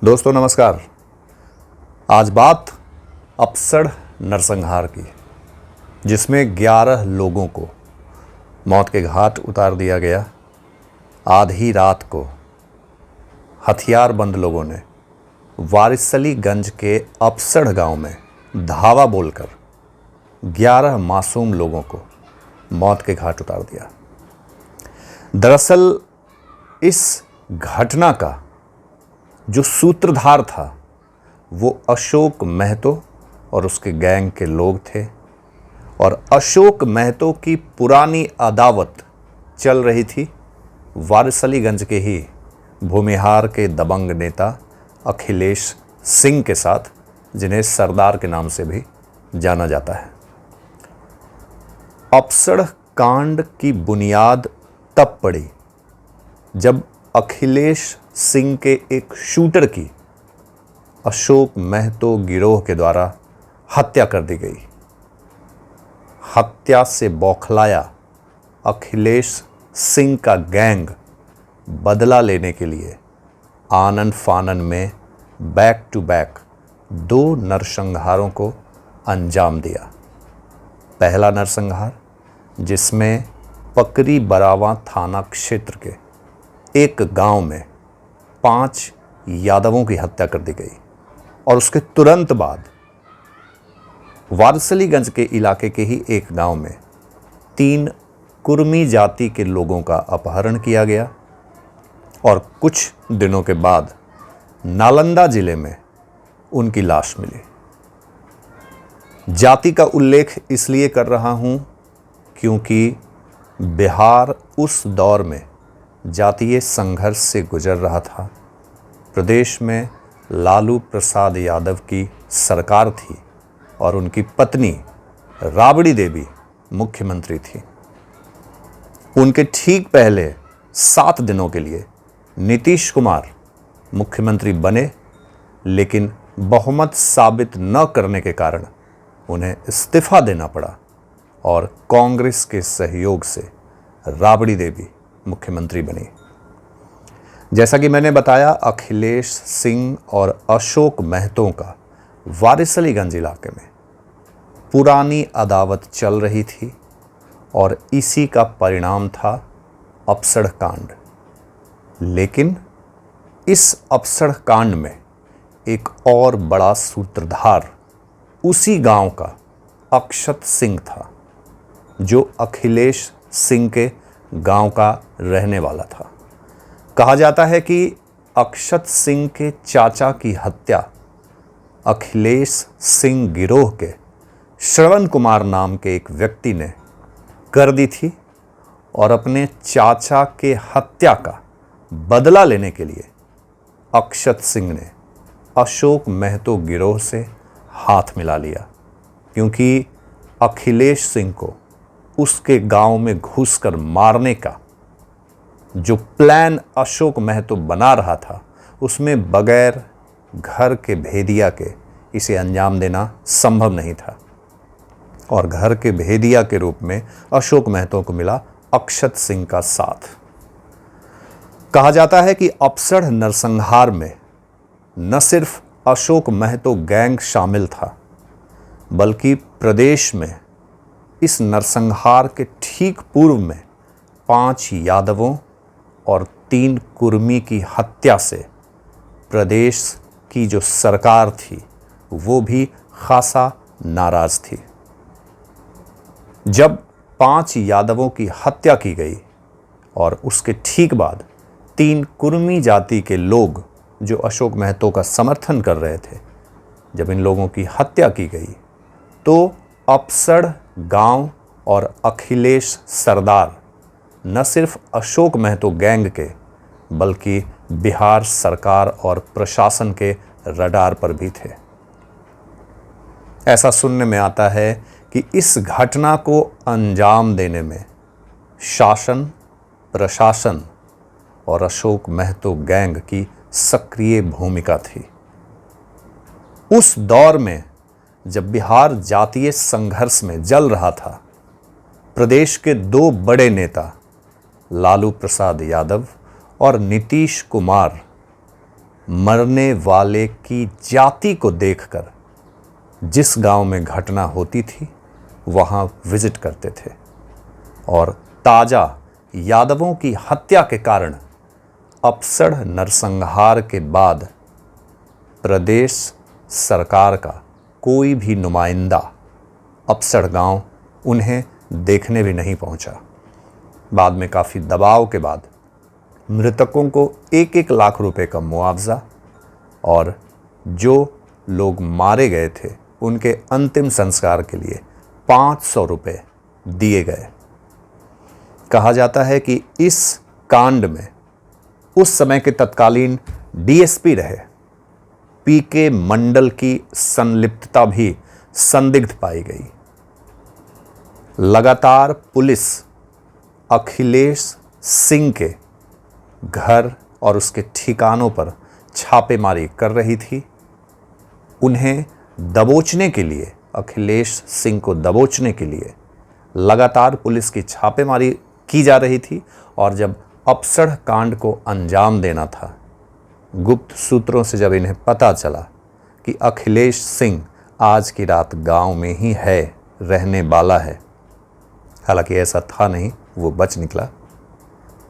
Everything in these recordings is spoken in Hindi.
दोस्तों नमस्कार। आज बात अपसड़ नरसंहार की, जिसमें 11 लोगों को मौत के घाट उतार दिया गया। आधी रात को हथियारबंद लोगों ने वारिसलीगंज के अपसड़ गांव में धावा बोलकर 11 मासूम लोगों को मौत के घाट उतार दिया। दरअसल इस घटना का जो सूत्रधार था वो अशोक महतो और उसके गैंग के लोग थे, और अशोक महतो की पुरानी अदावत चल रही थी वारिसलीगंज के ही भूमिहार के दबंग नेता अखिलेश सिंह के साथ, जिन्हें सरदार के नाम से भी जाना जाता है। अपसड़ कांड की बुनियाद तब पड़ी जब अखिलेश सिंह के एक शूटर की अशोक महतो गिरोह के द्वारा हत्या कर दी गई। हत्या से बौखलाया अखिलेश सिंह का गैंग बदला लेने के लिए आनन फानन में बैक टू बैक 2 नरसंहारों को अंजाम दिया। पहला नरसंहार, जिसमें पकरी बरावा थाना क्षेत्र के एक गांव में 5 यादवों की हत्या कर दी गई, और उसके तुरंत बाद वारिसलीगंज के इलाके के ही एक गांव में 3 कुर्मी जाति के लोगों का अपहरण किया गया, और कुछ दिनों के बाद नालंदा जिले में उनकी लाश मिली। जाति का उल्लेख इसलिए कर रहा हूं क्योंकि बिहार उस दौर में जातीय संघर्ष से गुजर रहा था। प्रदेश में लालू प्रसाद यादव की सरकार थी और उनकी पत्नी राबड़ी देवी मुख्यमंत्री थी। उनके ठीक पहले 7 दिनों के लिए नीतीश कुमार मुख्यमंत्री बने, लेकिन बहुमत साबित न करने के कारण उन्हें इस्तीफा देना पड़ा और कांग्रेस के सहयोग से राबड़ी देवी मुख्यमंत्री बनी। जैसा कि मैंने बताया, अखिलेश सिंह और अशोक महतो का वारिसलीगंज इलाके में पुरानी अदावत चल रही थी, और इसी का परिणाम था अपसड़ कांड। लेकिन इस अपसड़ कांड में एक और बड़ा सूत्रधार उसी गांव का अक्षत सिंह था, जो अखिलेश सिंह के गांव का रहने वाला था। कहा जाता है कि अक्षत सिंह के चाचा की हत्या अखिलेश सिंह गिरोह के श्रवण कुमार नाम के एक व्यक्ति ने कर दी थी, और अपने चाचा के हत्या का बदला लेने के लिए अक्षत सिंह ने अशोक महतो गिरोह से हाथ मिला लिया, क्योंकि अखिलेश सिंह को उसके गांव में घुसकर मारने का जो प्लान अशोक महतो बना रहा था, उसमें बगैर घर के भेदिया के इसे अंजाम देना संभव नहीं था। और घर के भेदिया के रूप में अशोक महतो को मिला अक्षत सिंह का साथ। कहा जाता है कि अपसड़ नरसंहार में न सिर्फ अशोक महतो गैंग शामिल था, बल्कि प्रदेश में इस नरसंहार के ठीक पूर्व में 5 यादवों और 3 कुर्मी की हत्या से प्रदेश की जो सरकार थी वो भी खासा नाराज थी। जब 5 यादवों की हत्या की गई और उसके ठीक बाद 3 कुर्मी जाति के लोग जो अशोक महतो का समर्थन कर रहे थे, जब इन लोगों की हत्या की गई, तो अपसड़ गांव और अखिलेश सरदार न सिर्फ अशोक महतो गैंग के, बल्कि बिहार सरकार और प्रशासन के रडार पर भी थे। ऐसा सुनने में आता है कि इस घटना को अंजाम देने में शासन, प्रशासन और अशोक महतो गैंग की सक्रिय भूमिका थी। उस दौर में जब बिहार जातीय संघर्ष में जल रहा था, प्रदेश के 2 बड़े नेता लालू प्रसाद यादव और नीतीश कुमार मरने वाले की जाति को देखकर जिस गांव में घटना होती थी वहां विजिट करते थे और ताजा यादवों की हत्या के कारण अपसड़ नरसंहार के बाद प्रदेश सरकार का कोई भी नुमाइंदा अपसड़ गांव उन्हें देखने भी नहीं पहुंचा। बाद में काफ़ी दबाव के बाद मृतकों को 1-1 लाख रुपए का मुआवजा और जो लोग मारे गए थे उनके अंतिम संस्कार के लिए 500 रुपए दिए गए। कहा जाता है कि इस कांड में उस समय के तत्कालीन डीएसपी रहे पीके मंडल की संलिप्तता भी संदिग्ध पाई गई। लगातार पुलिस अखिलेश सिंह के घर और उसके ठिकानों पर छापेमारी कर रही थी। उन्हें दबोचने के लिए, अखिलेश सिंह को दबोचने के लिए लगातार पुलिस की छापेमारी की जा रही थी और जब अपसड़ कांड को अंजाम देना था, गुप्त सूत्रों से जब इन्हें पता चला कि अखिलेश सिंह आज की रात गांव में ही है, रहने वाला है, हालांकि ऐसा था नहीं, वो बच निकला,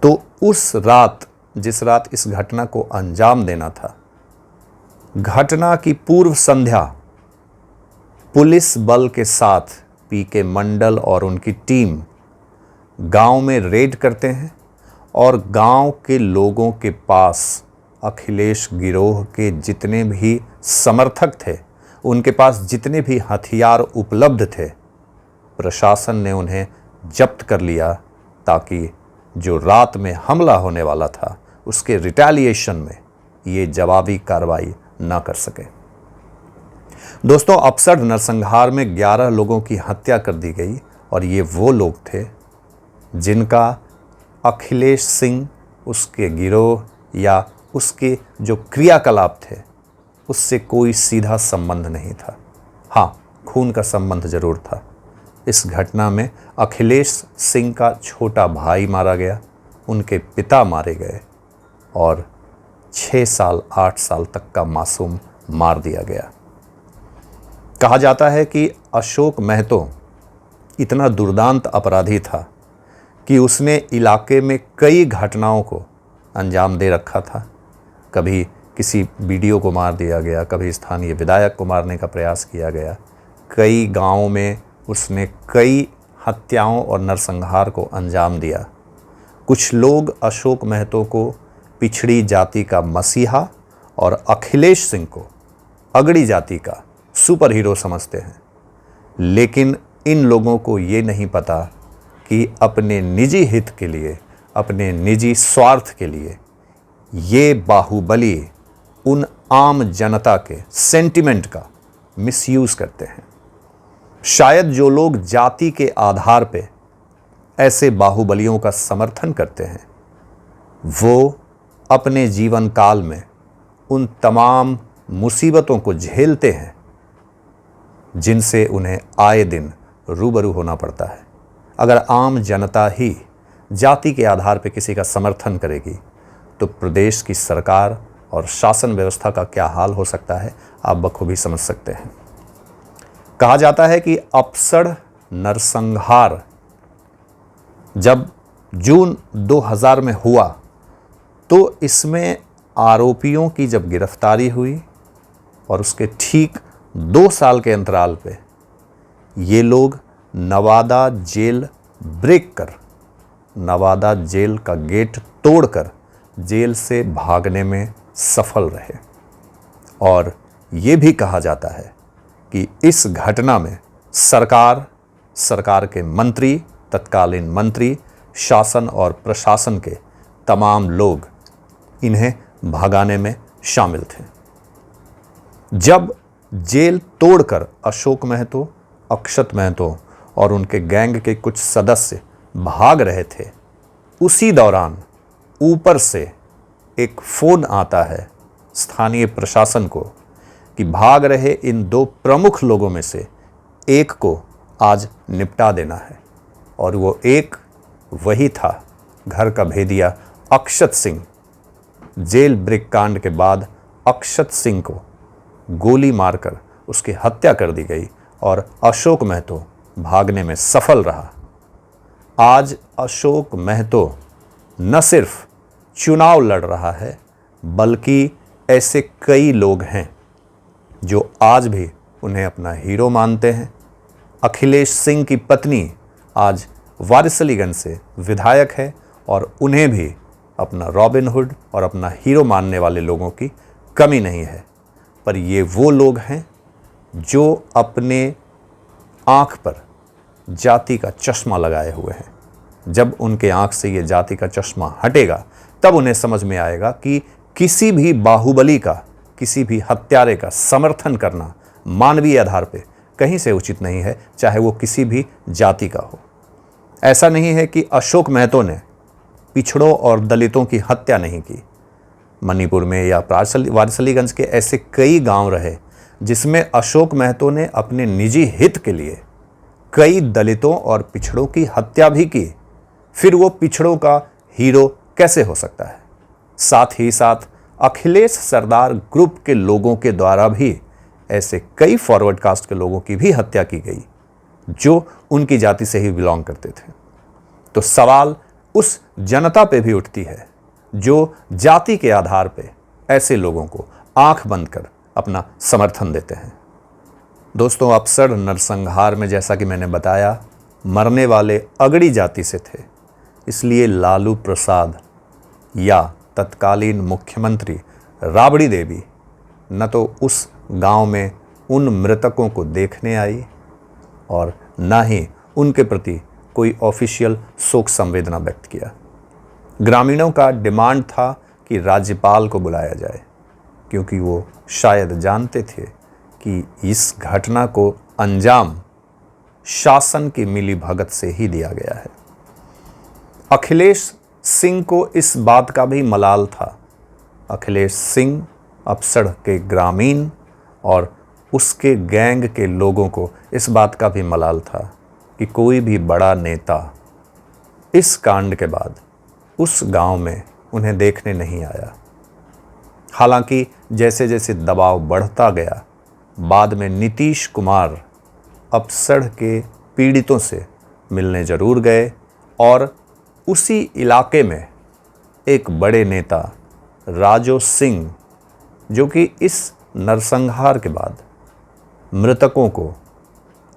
तो उस रात, जिस रात इस घटना को अंजाम देना था, घटना की पूर्व संध्या पुलिस बल के साथ पीके मंडल और उनकी टीम गांव में रेड करते हैं और गांव के लोगों के पास अखिलेश गिरोह के जितने भी समर्थक थे, उनके पास जितने भी हथियार उपलब्ध थे, प्रशासन ने उन्हें जब्त कर लिया ताकि जो रात में हमला होने वाला था उसके रिटेलिएशन में ये जवाबी कार्रवाई ना कर सके। दोस्तों, अपसड़ नरसंहार में 11 लोगों की हत्या कर दी गई और ये वो लोग थे जिनका अखिलेश सिंह, उसके गिरोह या उसके जो क्रियाकलाप थे उससे कोई सीधा संबंध नहीं था। हाँ, खून का संबंध जरूर था। इस घटना में अखिलेश सिंह का छोटा भाई मारा गया, उनके पिता मारे गए और 6 साल 8 साल तक का मासूम मार दिया गया। कहा जाता है कि अशोक महतो इतना दुर्दांत अपराधी था कि उसने इलाके में कई घटनाओं को अंजाम दे रखा था। कभी किसी बीडीओ को मार दिया गया, कभी स्थानीय विधायक को मारने का प्रयास किया गया, कई गांवों में उसने कई हत्याओं और नरसंहार को अंजाम दिया। कुछ लोग अशोक महतो को पिछड़ी जाति का मसीहा और अखिलेश सिंह को अगड़ी जाति का सुपर हीरो समझते हैं, लेकिन इन लोगों को ये नहीं पता कि अपने निजी हित के लिए, अपने निजी स्वार्थ के लिए ये बाहुबली उन आम जनता के सेंटिमेंट का मिसयूज करते हैं। शायद जो लोग जाति के आधार पे ऐसे बाहुबलियों का समर्थन करते हैं वो अपने जीवन काल में उन तमाम मुसीबतों को झेलते हैं जिनसे उन्हें आए दिन रूबरू होना पड़ता है। अगर आम जनता ही जाति के आधार पर किसी का समर्थन करेगी तो प्रदेश की सरकार और शासन व्यवस्था का क्या हाल हो सकता है, आप बखूबी समझ सकते हैं। कहा जाता है कि अपसड़ नरसंहार जब जून 2000 में हुआ तो इसमें आरोपियों की जब गिरफ्तारी हुई और उसके ठीक 2 साल के अंतराल पे ये लोग नवादा जेल ब्रेक कर, नवादा जेल का गेट तोड़कर जेल से भागने में सफल रहे। और ये भी कहा जाता है कि इस घटना में सरकार के मंत्री, तत्कालीन मंत्री, शासन और प्रशासन के तमाम लोग इन्हें भगाने में शामिल थे। जब जेल तोड़कर अशोक महतो, अक्षत महतो और उनके गैंग के कुछ सदस्य भाग रहे थे, उसी दौरान ऊपर से एक फोन आता है स्थानीय प्रशासन को कि भाग रहे इन 2 प्रमुख लोगों में से एक को आज निपटा देना है। और वो एक वही था, घर का भेदिया अक्षत सिंह। जेल ब्रेक कांड के बाद अक्षत सिंह को गोली मारकर उसकी हत्या कर दी गई और अशोक महतो भागने में सफल रहा। आज अशोक महतो न सिर्फ चुनाव लड़ रहा है, बल्कि ऐसे कई लोग हैं जो आज भी उन्हें अपना हीरो मानते हैं। अखिलेश सिंह की पत्नी आज वारिसलीगंज से विधायक है और उन्हें भी अपना रॉबिन हुड और अपना हीरो मानने वाले लोगों की कमी नहीं है। पर ये वो लोग हैं जो अपने आँख पर जाति का चश्मा लगाए हुए हैं। जब उनके आँख से ये जाति का चश्मा हटेगा तब उन्हें समझ में आएगा कि किसी भी बाहुबली का, किसी भी हत्यारे का समर्थन करना मानवीय आधार पे कहीं से उचित नहीं है, चाहे वो किसी भी जाति का हो। ऐसा नहीं है कि अशोक महतो ने पिछड़ों और दलितों की हत्या नहीं की। मणिपुर में या वारिसलीगंज के ऐसे कई गांव रहे जिसमें अशोक महतो ने अपने निजी हित के लिए कई दलितों और पिछड़ों की हत्या भी की। फिर वो पिछड़ों का हीरो कैसे हो सकता है? साथ ही साथ अखिलेश सरदार ग्रुप के लोगों के द्वारा भी ऐसे कई फॉरवर्ड कास्ट के लोगों की भी हत्या की गई जो उनकी जाति से ही बिलोंग करते थे। तो सवाल उस जनता पे भी उठती है जो जाति के आधार पे ऐसे लोगों को आंख बंद कर अपना समर्थन देते हैं। दोस्तों, अफसर नरसंहार में जैसा कि मैंने बताया, मरने वाले अगड़ी जाति से थे, इसलिए लालू प्रसाद या तत्कालीन मुख्यमंत्री राबड़ी देवी न तो उस गांव में उन मृतकों को देखने आई और न ही उनके प्रति कोई ऑफिशियल शोक संवेदना व्यक्त किया। ग्रामीणों का डिमांड था कि राज्यपाल को बुलाया जाए, क्योंकि वो शायद जानते थे कि इस घटना को अंजाम शासन की मिलीभगत से ही दिया गया है। अखिलेश सिंह को इस बात का भी मलाल था। अखिलेश सिंह अफसर के ग्रामीण और उसके गैंग के लोगों को इस बात का भी मलाल था कि कोई भी बड़ा नेता इस कांड के बाद उस गांव में उन्हें देखने नहीं आया। हालांकि जैसे जैसे दबाव बढ़ता गया, बाद में नीतीश कुमार अफसर के पीड़ितों से मिलने जरूर गए और उसी इलाके में एक बड़े नेता राजो सिंह, जो कि इस नरसंहार के बाद मृतकों को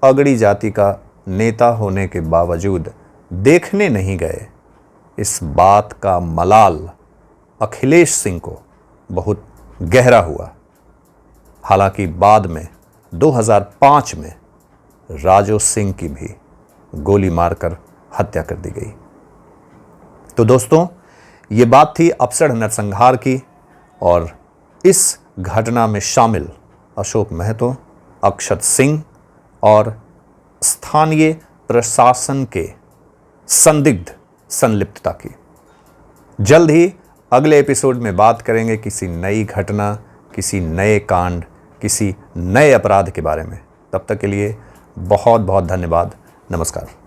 अगड़ी जाति का नेता होने के बावजूद देखने नहीं गए, इस बात का मलाल अखिलेश सिंह को बहुत गहरा हुआ। हालांकि बाद में 2005 में राजो सिंह की भी गोली मारकर हत्या कर दी गई। तो दोस्तों, ये बात थी अफसर नरसंहार की, और इस घटना में शामिल अशोक महतो, अक्षत सिंह और स्थानीय प्रशासन के संदिग्ध संलिप्तता की। जल्द ही अगले एपिसोड में बात करेंगे किसी नई घटना, किसी नए कांड, किसी नए अपराध के बारे में। तब तक के लिए बहुत बहुत धन्यवाद। नमस्कार।